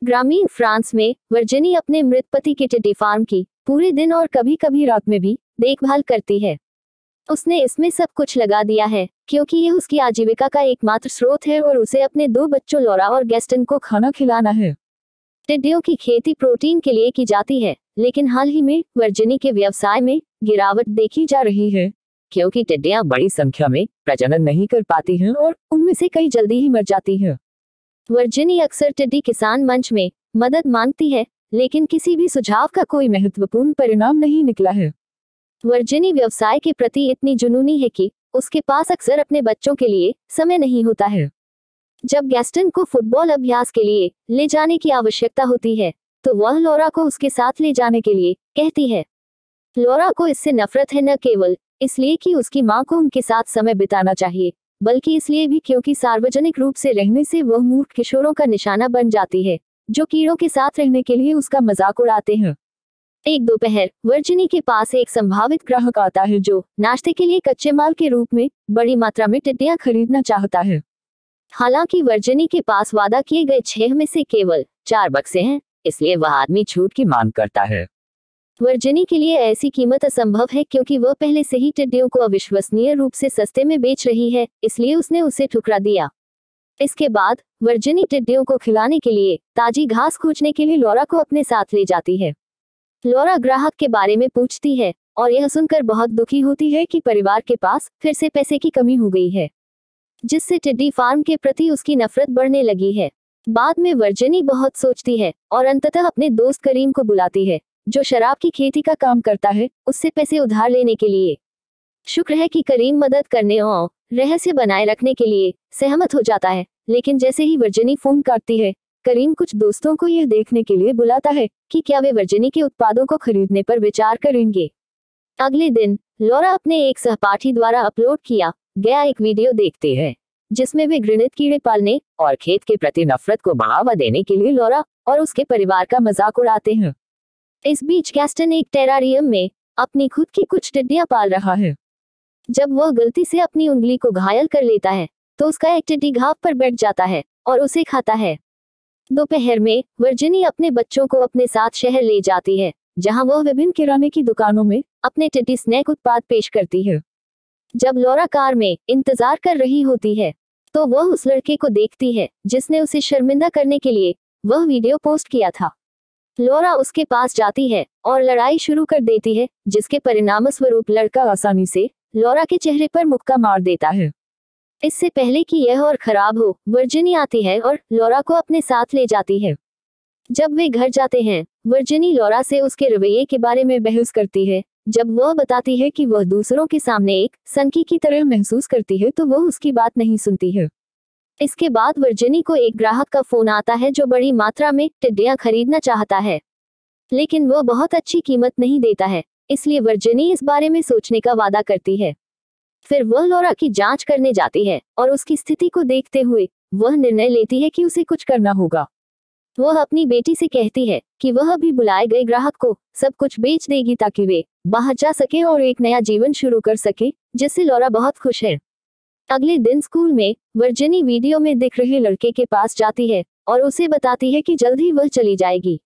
ग्रामीण फ्रांस में वर्जिनी अपने मृत पति के टिड्डी फार्म की पूरे दिन और कभी कभी रात में भी देखभाल करती है। उसने इसमें सब कुछ लगा दिया है क्योंकि यह उसकी आजीविका का एकमात्र स्रोत है और उसे अपने 2 बच्चों लॉरा और गैस्टन को खाना खिलाना है। टिड्डियों की खेती प्रोटीन के लिए की जाती है, लेकिन हाल ही में वर्जिनी के व्यवसाय में गिरावट देखी जा रही है क्योंकि टिड्डियां बड़ी संख्या में प्रजनन नहीं कर पाती हैं और उनमें से कई जल्दी ही मर जाती हैं। वर्जिनी अक्सर टिड्डी किसान मंच में मदद मांगती है, लेकिन किसी भी सुझाव का कोई महत्वपूर्ण परिणाम नहीं निकला है। वर्जिनी व्यवसाय के प्रति इतनी जुनूनी है कि उसके पास अक्सर अपने बच्चों के लिए समय नहीं होता है। जब गैस्टन को फुटबॉल अभ्यास के लिए ले जाने की आवश्यकता होती है, तो वह लॉरा को उसके साथ ले जाने के लिए कहती है। लॉरा को इससे नफरत है, न केवल इसलिए कि उसकी मां को उनके साथ समय बिताना चाहिए, बल्कि इसलिए भी क्योंकि सार्वजनिक रूप से रहने से वह मूर्ख किशोरों का निशाना बन जाती है जो कीड़ों के साथ रहने के लिए उसका मजाक उड़ाते हैं। एक दोपहर वर्जिनी के पास एक संभावित ग्राहक आता है जो नाश्ते के लिए कच्चे माल के रूप में बड़ी मात्रा में टिड्डियां खरीदना चाहता है। हालांकि वर्जिनी के पास वादा किए गए 6 में से केवल 4 बक्से हैं, इसलिए वह आदमी छूट की मांग करता है। वर्जिनी के लिए ऐसी कीमत असंभव है क्योंकि वह पहले से ही टिड्डियों को अविश्वसनीय रूप से सस्ते में बेच रही है, इसलिए उसने उसे ठुकरा दिया। इसके बाद वर्जिनी टिड्डियों को खिलाने के लिए ताजी घास खोजने के लिए लॉरा को अपने साथ ले जाती है। लॉरा ग्राहक के बारे में पूछती है और यह सुनकर बहुत दुखी होती है कि परिवार के पास फिर से पैसे की कमी हो गई है, जिससे टिड्डी फार्म के प्रति उसकी नफरत बढ़ने लगी है। बाद में वर्जिनी बहुत सोचती है और अंततः अपने दोस्त करीम को बुलाती है, जो शराब की खेती का काम करता है, उससे पैसे उधार लेने के लिए। शुक्र है कि करीम मदद करने और रहस्य बनाए रखने के लिए सहमत हो जाता है, लेकिन जैसे ही वर्जिनी फोन काटती है, करीम कुछ दोस्तों को यह देखने के लिए बुलाता है कि क्या वे वर्जिनी के उत्पादों को खरीदने पर विचार करेंगे। अगले दिन लॉरा अपने एक सहपाठी द्वारा अपलोड किया गया एक वीडियो देखते हैं, जिसमें वे घृणित कीड़े पालने और खेत के प्रति नफरत को बढ़ावा देने के लिए लॉरा और उसके परिवार का मजाक उड़ाते हैं। इस बीच गैस्टन एक टेरारियम में अपनी खुद की कुछ टिड्डियां पाल रहा है। जब वह गलती से अपनी उंगली को घायल कर लेता है, तो उसका एक टिड्डी घाव पर बैठ जाता है और उसे खाता है। दोपहर में वर्जिनी अपने बच्चों को अपने साथ शहर ले जाती है, जहां वह विभिन्न किराने की दुकानों में अपने टिड्डी स्नैक उत्पाद पेश करती है। जब लॉरा कार में इंतजार कर रही होती है, तो वह उस लड़के को देखती है जिसने उसे शर्मिंदा करने के लिए वह वीडियो पोस्ट किया था। लॉरा उसके पास जाती है और लड़ाई शुरू कर देती है, जिसके परिणामस्वरूप लड़का आसानी से लॉरा के चेहरे पर मुक्का मार देता है। इससे पहले कि यह और खराब हो, वर्जिनी आती है और लॉरा को अपने साथ ले जाती है। जब वे घर जाते हैं, वर्जिनी लॉरा से उसके रवैये के बारे में बहस करती है। जब वह बताती है कि वह दूसरों के सामने एक सनकी की तरह महसूस करती है, तो वह उसकी बात नहीं सुनती है। इसके बाद वर्जिनी को एक ग्राहक का फोन आता है जो बड़ी मात्रा में टिड्डियां खरीदना चाहता है, लेकिन वह बहुत अच्छी कीमत नहीं देता है, इसलिए वर्जिनी इस बारे में सोचने का वादा करती है। फिर वह लॉरा की जांच करने जाती है और उसकी स्थिति को देखते हुए वह निर्णय लेती है कि उसे कुछ करना होगा। वह अपनी बेटी से कहती है कि वह अभी बुलाए गए ग्राहक को सब कुछ बेच देगी ताकि वे बाहर जा सके और एक नया जीवन शुरू कर सके, जिससे लॉरा बहुत खुश है। अगले दिन स्कूल में वर्जिनी वीडियो में दिख रहे लड़के के पास जाती है और उसे बताती है कि जल्द ही वह चली जाएगी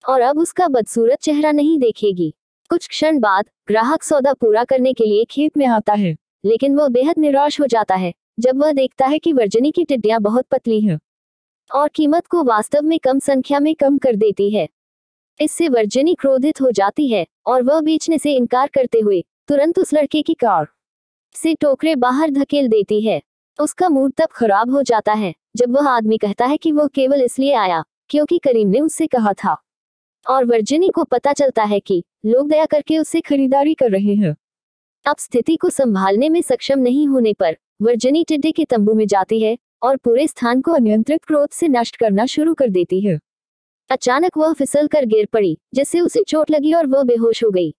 और अब उसका बदसूरत चेहरा नहीं देखेगी। कुछ क्षण बाद ग्राहक सौदा पूरा करने के लिए खेत में आता है, लेकिन वह बेहद निराश हो जाता है जब वह देखता है कि वर्जिनी की टिड्डियां बहुत पतली हैं और कीमत को वास्तव में कम संख्या में कम कर देती है। इससे वर्जिनी क्रोधित हो जाती है और वह बेचने से इनकार करते हुए तुरंत उस लड़के की कार से टोकरे बाहर धकेल देती है। उसका मूड तब खराब हो जाता है जब वह आदमी कहता है कि वह केवल इसलिए आया क्योंकि करीम ने उससे कहा था, और वर्जिनी को पता चलता है कि लोग दया करके उससे खरीदारी कर रहे हैं। अब स्थिति को संभालने में सक्षम नहीं होने पर वर्जिनी टिड्डी के तंबू में जाती है और पूरे स्थान को अनियंत्रित क्रोध से नष्ट करना शुरू कर देती है। अचानक वह फिसल कर गिर पड़ी, जिससे उसे चोट लगी और वह बेहोश हो गई।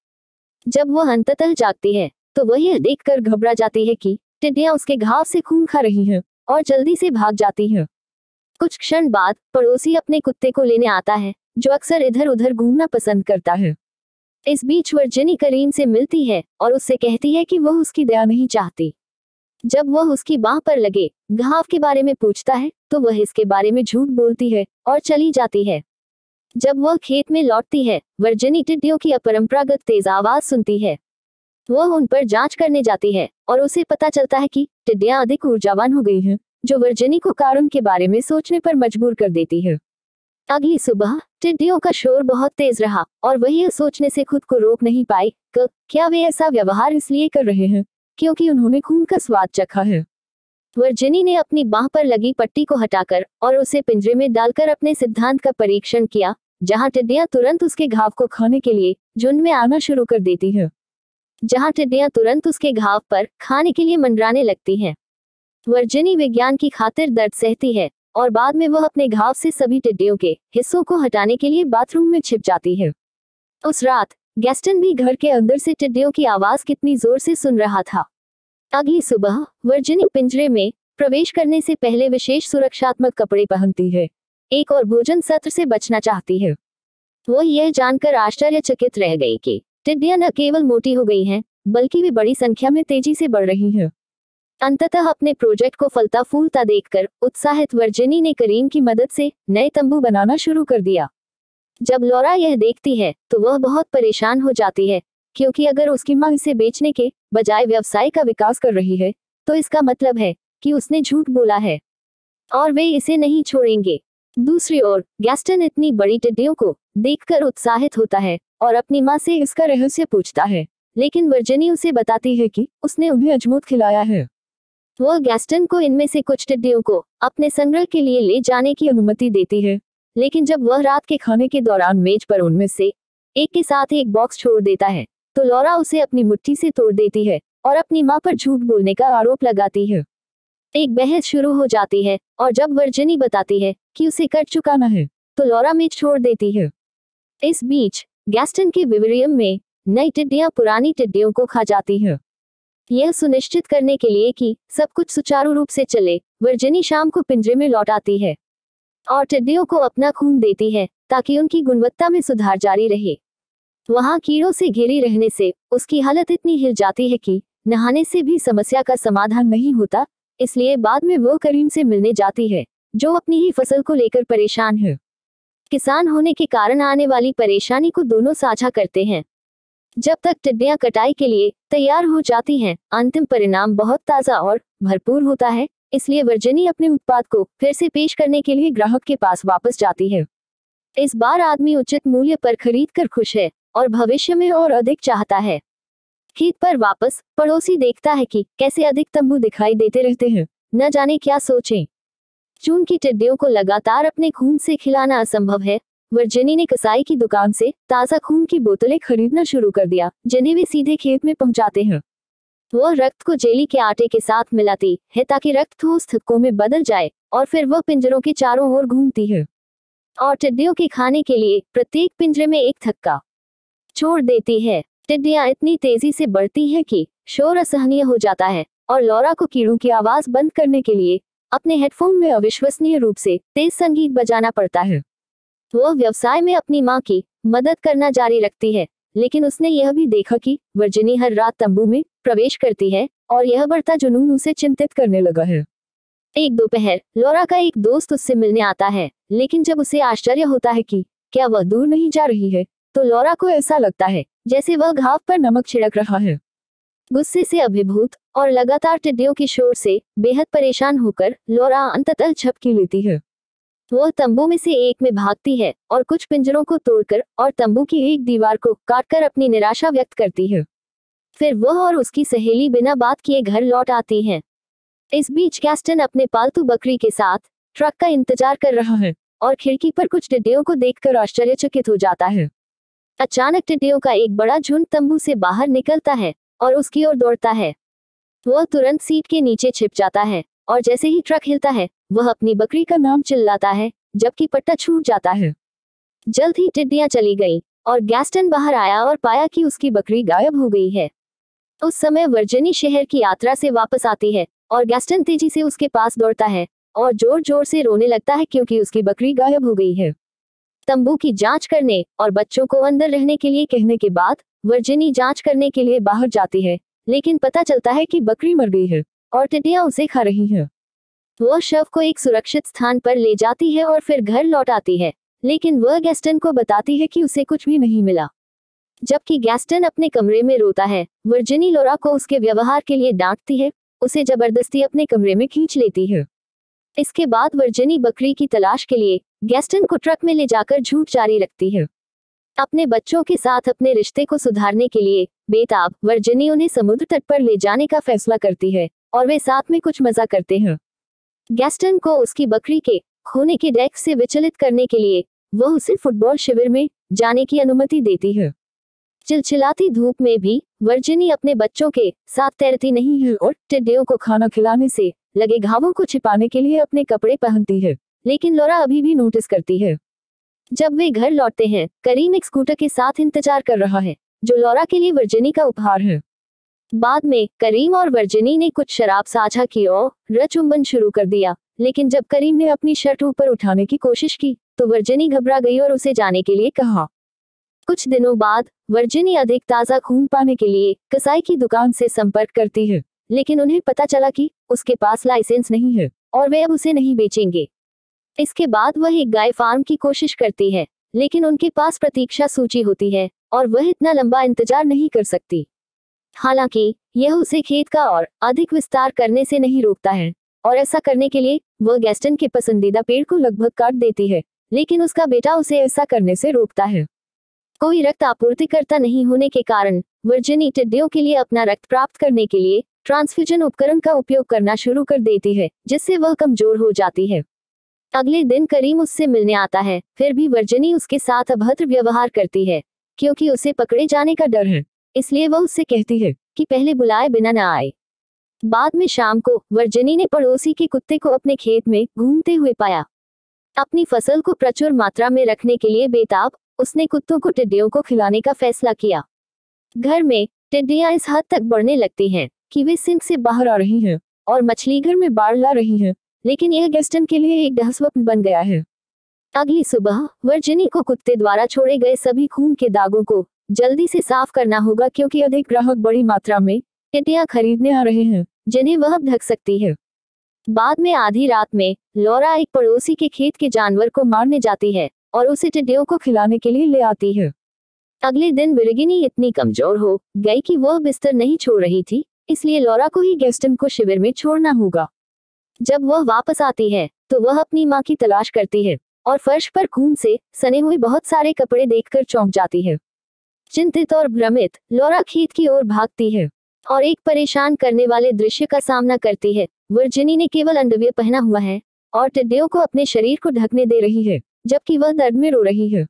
जब वह अंततः जागती है तो वह यह देखकर घबरा जाती है कि टिड्डियां उसके घाव से खून खा रही हैं और जल्दी से भाग जाती हैं। कुछ क्षण बाद पड़ोसी अपने कुत्ते को लेने आता है, जो अक्सर इधर उधर घूमना पसंद करता है। इस बीच वर्जिनी करीम से मिलती है और उससे कहती है कि वह उसकी दया नहीं चाहती। जब वह उसकी बाह पर लगे घाव के बारे में पूछता है तो वह इसके बारे में झूठ बोलती है और चली जाती है। जब वह खेत में लौटती है, वर्जिनी टिड्डियों की अपरंपरागत तेज आवाज सुनती है। वह उन पर जांच करने जाती है और उसे पता चलता है कि टिड्डियां अधिक ऊर्जावान हो गई हैं, जो वर्जिनी को कारण के बारे में सोचने पर मजबूर कर देती है। अगली सुबह टिड्डियों का शोर बहुत तेज रहा और वह यह सोचने से खुद को रोक नहीं पाई कि क्या वे ऐसा व्यवहार इसलिए कर रहे हैं क्योंकि उन्होंने खून का स्वाद चखा है। वर्जिनी ने अपनी बाह पर लगी पट्टी को हटाकर और उसे पिंजरे में डालकर अपने सिद्धांत का परीक्षण किया, जहां टिड्डियां तुरंत उसके घाव को खाने के लिए झुंड में आना शुरू कर देती है। जहां टिड्डियां तुरंत उसके घाव पर खाने के लिए मंडराने लगती हैं। वर्जिनी विज्ञान की खातिर दर्द सहती है और बाद में वह अपने घाव से सभी टिड्डियों के हिस्सों को हटाने के लिए बाथरूम में छिप जाती है। उस रात गैस्टन भी घर के अंदर से टिड्डियों की आवाज कितनी जोर से सुन रहा था। अगली सुबह वर्जिनी पिंजरे में प्रवेश करने से पहले विशेष सुरक्षात्मक कपड़े पहनती है। एक और भोजन सत्र से बचना चाहती है। वो यह जानकर आश्चर्यचकित रह गई कि टिड्डियां न केवल मोटी हो गई हैं, बल्कि वे बड़ी संख्या में तेजी से बढ़ रही हैं। अंततः अपने प्रोजेक्ट को फलता फूलता देखकर उत्साहित वर्जिनी ने करीम की मदद से नए तंबू बनाना शुरू कर दिया। जब लॉरा यह देखती है तो वह बहुत परेशान हो जाती है, क्योंकि अगर उसकी मां इसे बेचने के बजाय व्यवसाय का विकास कर रही है तो इसका मतलब है कि उसने झूठ बोला है और वे इसे नहीं छोड़ेंगे। दूसरी ओर गैस्टन इतनी बड़ी टिड्डियों को देखकर उत्साहित होता है और अपनी मां से इसका रहस्य पूछता है, लेकिन वर्जिनी उसे बताती है कि उसने उन्हें अजमूद खिलाया है। वह गैस्टन को इनमें से कुछ टिड्डियों को अपने संग्रह के लिए ले जाने की अनुमति देती है, लेकिन जब वह रात के खाने के दौरान मेज पर उनमें से एक के साथ एक बॉक्स छोड़ देता है तो लॉरा उसे अपनी मुट्ठी से तोड़ देती है और अपनी मां पर झूठ बोलने का आरोप लगाती है। एक बहस शुरू हो जाती है और जब वर्जिनी बताती है कि उसे कर चुकाना है तो लॉरा मेज छोड़ देती है। इस बीच गैस्टन के विवरियम में नई टिड्डियां पुरानी टिड्डियों को खा जाती हैं। यह सुनिश्चित करने के लिए कि सब कुछ सुचारू रूप से चले, वर्जिनी शाम को पिंजरे में लौट आती है और टिड्डियों को अपना खून देती है ताकि उनकी गुणवत्ता में सुधार जारी रहे। वहां कीड़ों से घिरी रहने से उसकी हालत इतनी हिल जाती है कि नहाने से भी समस्या का समाधान नहीं होता, इसलिए बाद में वो करीम से मिलने जाती है, जो अपनी ही फसल को लेकर परेशान है। किसान होने के कारण आने वाली परेशानी को दोनों साझा करते हैं। जब तक टिड्डियां कटाई के लिए तैयार हो जाती हैं, अंतिम परिणाम बहुत ताज़ा और भरपूर होता है, इसलिए वर्जिनी अपने उत्पाद को फिर से पेश करने के लिए ग्राहक के पास वापस जाती है। इस बार आदमी उचित मूल्य पर खरीद कर खुश है और भविष्य में और अधिक चाहता है। खेत पर वापस पड़ोसी देखता है कि कैसे अधिक तंबू दिखाई देते रहते हैं, न जाने क्या सोचें। चून की टिड्डियों को लगातार अपने खून से खिलाना असंभव है, वर्जिनी ने कसाई की दुकान से ताज़ा खून की बोतलें खरीदना शुरू कर दिया, जिन्हें वे सीधे खेत में पहुंचाते हैं। वह रक्त को जेली के आटे के साथ मिलाती है ताकि रक्त ठोस थक्कों में बदल जाए और फिर वह पिंजरों के चारों ओर घूमती है और टिड्डियों के खाने के लिए प्रत्येक पिंजरे में एक थक्का छोड़ देती है। टिड्डियां इतनी तेजी से बढ़ती हैं कि शोर असहनीय हो जाता है और लॉरा को कीड़ों की आवाज बंद करने के लिए अपने हेडफोन में अविश्वसनीय रूप से तेज संगीत बजाना पड़ता है। वह व्यवसाय में अपनी मां की मदद करना जारी रखती है, लेकिन उसने यह भी देखा कि वर्जिनी हर रात तंबू में प्रवेश करती है और यह बढ़ता जुनून उसे चिंतित करने लगा है। एक दोपहर लॉरा का एक दोस्त उससे मिलने आता है, लेकिन जब उसे आश्चर्य होता है कि क्या वह दूर नहीं जा रही है, तो लॉरा को ऐसा लगता है जैसे वह घाव पर नमक छिड़क रहा है। गुस्से से अभिभूत और लगातार टिड्डियों के शोर से बेहद परेशान होकर लॉरा अंततः झपकी लेती है। वह तंबू में से एक में भागती है और कुछ पिंजरों को तोड़कर और तंबू की एक दीवार को काटकर अपनी निराशा व्यक्त करती है। फिर वह और उसकी सहेली बिना बात किए घर लौट आती हैं। इस बीच गैस्टन अपने पालतू बकरी के साथ ट्रक का इंतजार कर रहा है और खिड़की पर कुछ टिड्डियों को देखकर आश्चर्यचकित हो जाता है। अचानक टिड्डियों का एक बड़ा झुंड तंबू से बाहर निकलता है और उसकी ओर दौड़ता है। वह तुरंत सीट के नीचे छिप जाता है और जैसे ही ट्रक हिलता है वह अपनी बकरी का नाम चिल्लाता है, जबकि पट्टा छूट जाता है। जल्द ही टिड्डियां चली गईं और गैस्टन बाहर आया और पाया कि उसकी बकरी गायब हो गई है। उस समय वर्जिनी शहर की यात्रा से वापस आती है और गैस्टन तेजी से उसके पास दौड़ता है और जोर जोर से रोने लगता है क्योंकि उसकी बकरी गायब हो गई है। तंबू की जांच करने और बच्चों को अंदर रहने के लिए कहने के बाद वर्जिनी जांच करने के लिए बाहर जाती है, लेकिन पता चलता है कि बकरी मर गई है और टिड्डियां उसे खा रही हैं। वह शव को एक सुरक्षित स्थान पर ले जाती है और फिर घर लौट आती है, लेकिन वह गैस्टन को बताती है कि उसे कुछ भी नहीं मिला। जबकि गैस्टन अपने कमरे में रोता है, वर्जिनी लोरा को उसके व्यवहार के लिए डांटती है, उसे जबरदस्ती अपने कमरे में खींच लेती है। इसके बाद वर्जिनी बकरी की तलाश के लिए गैस्टन को ट्रक में ले जाकर झूठ जारी रखती है। अपने बच्चों के साथ अपने रिश्ते को सुधारने के लिए बेताब वर्जिनी उन्हें समुद्र तट पर ले जाने का फैसला करती है और वे साथ में कुछ मजा करते हैं। गैस्टन को उसकी बकरी के खोने के डेस्क से विचलित करने के लिए वह उसे फुटबॉल शिविर में जाने की अनुमति देती है। चिलचिलाती धूप में भी वर्जिनी अपने बच्चों के साथ तैरती नहीं है और टिड्डियों को खाना खिलाने से लगे घावों को छिपाने के लिए अपने कपड़े पहनती है, लेकिन लोरा अभी भी नोटिस करती है। जब वे घर लौटते हैं, करीम एक स्कूटर के साथ इंतजार कर रहा है, जो लोरा के लिए वर्जिनी का उपहार है। बाद में करीम और वर्जिनी ने कुछ शराब साझा की और रचुंबन शुरू कर दिया, लेकिन जब करीम ने अपनी शर्ट ऊपर उठाने की कोशिश की तो वर्जिनी घबरा गई और उसे जाने के लिए कहा। कुछ दिनों बाद वर्जिनी अधिक ताज़ा खून पाने के लिए कसाई की दुकान से संपर्क करती है, लेकिन उन्हें पता चला कि उसके पास लाइसेंस नहीं है और वे अब उसे नहीं बेचेंगे। इसके बाद वह एक गाय फार्म की कोशिश करती है, लेकिन उनके पास प्रतीक्षा सूची होती है और वह इतना लंबा इंतजार नहीं कर सकती। हालांकि यह उसे खेत का और अधिक विस्तार करने से नहीं रोकता है, और ऐसा करने के लिए वह गैस्टन के पसंदीदा पेड़ को लगभग काट देती है, लेकिन उसका बेटा उसे ऐसा करने से रोकता है। कोई रक्त आपूर्तिकर्ता नहीं होने के कारण वर्जिनी टिड्डियों के लिए अपना रक्त प्राप्त करने के लिए ट्रांसफ्यूजन उपकरण का उपयोग करना शुरू कर देती है, जिससे वह कमजोर हो जाती है। अगले दिन करीम उससे मिलने आता है, फिर भी वर्जिनी उसके साथ अभद्र व्यवहार करती है, क्योंकि उसे पकड़े जाने का डर है। इसलिए वह उससे कहती है कि पहले बुलाए बिना न आए। बाद में शाम को वर्जिनी ने पड़ोसी के कुत्ते को अपने खेत में घूमते हुए पाया। अपनी फसल को प्रचुर मात्रा में रखने के लिए बेताब उसने कुत्तों को टिड्डियों को खिलाने का फैसला किया। घर में टिड्डियां इस हद तक बढ़ने लगती हैं कि वे सिंक से बाहर आ रही हैं और मछली घर में बाढ़ ला रही हैं, लेकिन यह गैस्टन के लिए एक डहस्वप्न बन गया है। अगली सुबह वर्जिनी को कुत्ते द्वारा छोड़े गए सभी खून के दागों को जल्दी से साफ करना होगा, क्योंकि अधिक ग्राहक बड़ी मात्रा में टिड्डियां खरीदने आ रहे हैं जिन्हें वह अब ढक सकती है। बाद में आधी रात में लोरा एक पड़ोसी के खेत के जानवर को मारने जाती है और उसे टिड्डियों को खिलाने के लिए ले आती है। अगले दिन वर्जिनी इतनी कमजोर हो गई कि वह बिस्तर नहीं छोड़ रही थी, इसलिए लोरा को ही गैस्टन को शिविर में छोड़ना होगा। जब वह वापस आती है तो वह अपनी मां की तलाश करती है और फर्श पर खून से सने हुए बहुत सारे कपड़े देखकर चौंक जाती है। चिंतित और भ्रमित लोरा खेत की ओर भागती है और एक परेशान करने वाले दृश्य का सामना करती है। वर्जिनी ने केवल अंडरवियर पहना हुआ है और टिड्डियों को अपने शरीर को ढकने दे रही है, जबकि वह दर्द में रो रही है।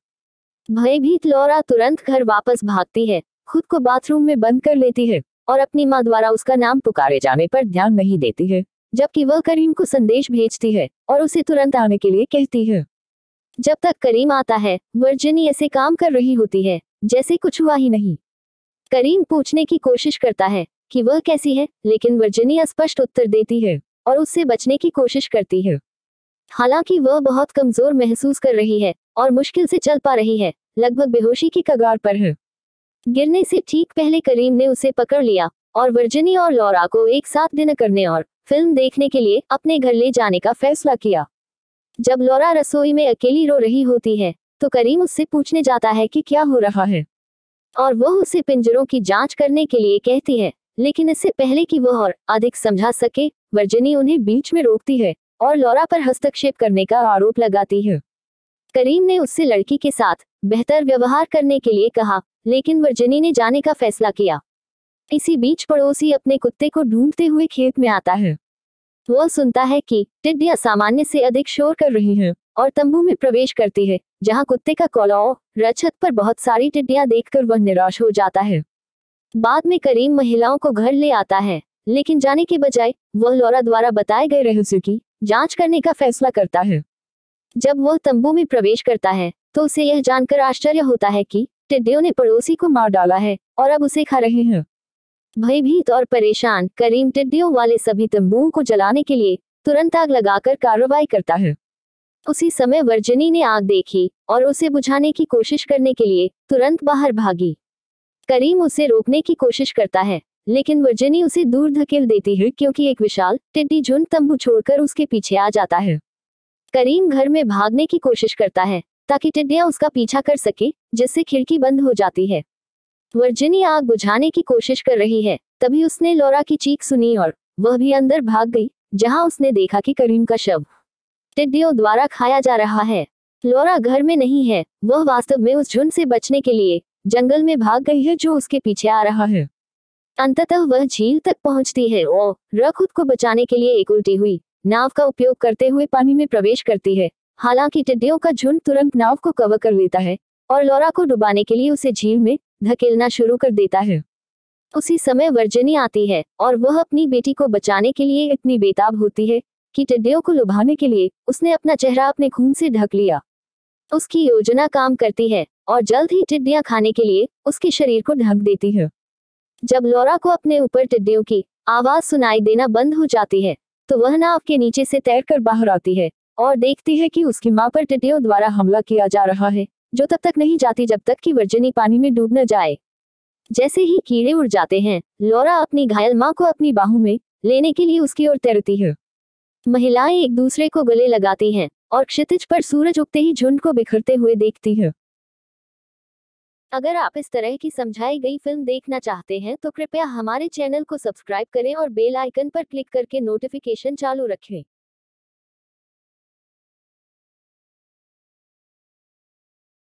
भयभीत लोरा तुरंत घर वापस भागती है, खुद को बाथरूम में बंद कर लेती है और अपनी मां द्वारा उसका नाम पुकारे जाने पर ध्यान नहीं देती है, जबकि वह करीम को संदेश भेजती है और उसे तुरंत आने के लिए कहती है। जब तक करीम आता है, वर्जिनी ऐसे काम कर रही होती है जैसे कुछ हुआ ही नहीं। करीम पूछने की कोशिश करता है कि वह कैसी है, लेकिन वर्जिनी अस्पष्ट उत्तर देती है और उससे बचने की कोशिश करती है। हालांकि वह बहुत कमजोर महसूस कर रही है और मुश्किल से चल पा रही है, लगभग बेहोशी की कगार पर है। गिरने से ठीक पहले करीम ने उसे पकड़ लिया और वर्जिनी और लोरा को एक साथ डिनर करने और फिल्म देखने के लिए अपने घर ले जाने का फैसला किया। जब लोरा रसोई में अकेली रो रही होती है तो करीम उससे पूछने जाता है कि क्या हो रहा है, और वह उसे पिंजरों की जांच करने के लिए कहती है, लेकिन इससे पहले कि वह और अधिक समझा सके, वर्जिनी उन्हें बीच में रोकती है और लोरा पर हस्तक्षेप करने का आरोप लगाती है। करीम ने उससे लड़की के साथ बेहतर व्यवहार करने के लिए कहा, लेकिन वर्जिनी ने जाने का फैसला किया। इसी बीच पड़ोसी अपने कुत्ते को ढूंढते हुए खेत में आता है। वह सुनता है कि टिड्डियां सामान्य से अधिक शोर कर रही हैं और तंबू में प्रवेश करती है, जहां कुत्ते का कौलाओ रछत पर बहुत सारी टिड्डियां देखकर वह निराश हो जाता है। बाद में करीम महिलाओं को घर ले आता है, लेकिन जाने के बजाय वह लोरा द्वारा बताए गए रहस्य की जांच करने का फैसला करता है। जब वह तंबू में प्रवेश करता है तो उसे यह जानकर आश्चर्य होता है कि टिड्डियों ने पड़ोसी को मार डाला है और अब उसे खा रहे हैं। भयभीत और परेशान करीम टिड्डियों वाले सभी तंबुओं को जलाने के लिए तुरंत आग लगाकर कार्रवाई करता है। उसी समय वर्जिनी ने आग देखी और उसे बुझाने की कोशिश करने के लिए तुरंत बाहर भागी। करीम उसे रोकने की कोशिश करता है, लेकिन वर्जिनी उसे दूर धकेल देती है क्योंकि एक विशाल टिड्डी झुंड तंबू छोड़कर उसके पीछे आ जाता है। करीम घर में भागने की कोशिश करता है ताकि टिड्डियां उसका पीछा कर सके, जिससे खिड़की बंद हो जाती है। वर्जिनी आग बुझाने की कोशिश कर रही है, तभी उसने लॉरा की चीख सुनी और वह भी अंदर भाग गई, जहां उसने देखा कि करीम का शव टिड्डियों द्वारा खाया जा रहा है। लॉरा घर में नहीं है, वह वास्तव में उस झुंड से बचने के लिए जंगल में भाग गई है जो उसके पीछे आ रहा है। अंततः वह झील तक पहुंचती है और खुद को बचाने के लिए एक उल्टी हुई नाव का उपयोग करते हुए पानी में प्रवेश करती है। हालांकि टिड्डियों का झुंड तुरंत नाव को कवर कर लेता है और लॉरा को डुबाने के लिए उसे झील में धकेलना शुरू कर देता है। उसी समय वर्जिनी आती है और वह अपनी बेटी को बचाने के लिए इतनी बेताब होती है कि टिड्डियों को लुभाने के लिए उसने अपना चेहरा अपने खून से ढक लिया। उसकी योजना काम करती है और जल्द ही टिड्डियां खाने के लिए उसके शरीर को ढक देती है। जब लॉरा को अपने ऊपर टिड्डियों की आवाज सुनाई देना बंद हो जाती है, तो वह नाव के नीचे से तैरकर बाहर आती है और देखती है कि उसकी मां पर टिड्डियों द्वारा हमला किया जा रहा है, जो तब तक नहीं जाती जब तक कि वर्जिनी पानी में डूब न जाए। जैसे ही कीड़े उड़ जाते हैं, लॉरा अपनी घायल मां को अपनी बाहों में लेने के लिए उसकी ओर तैरती है। महिलाएं एक दूसरे को गले लगाती हैं और क्षितिज पर सूरज उगते ही झुंड को बिखरते हुए देखती है। अगर आप इस तरह की समझाई गई फिल्म देखना चाहते हैं तो कृपया हमारे चैनल को सब्सक्राइब करें और बेल आइकन पर क्लिक करके नोटिफिकेशन चालू रखें।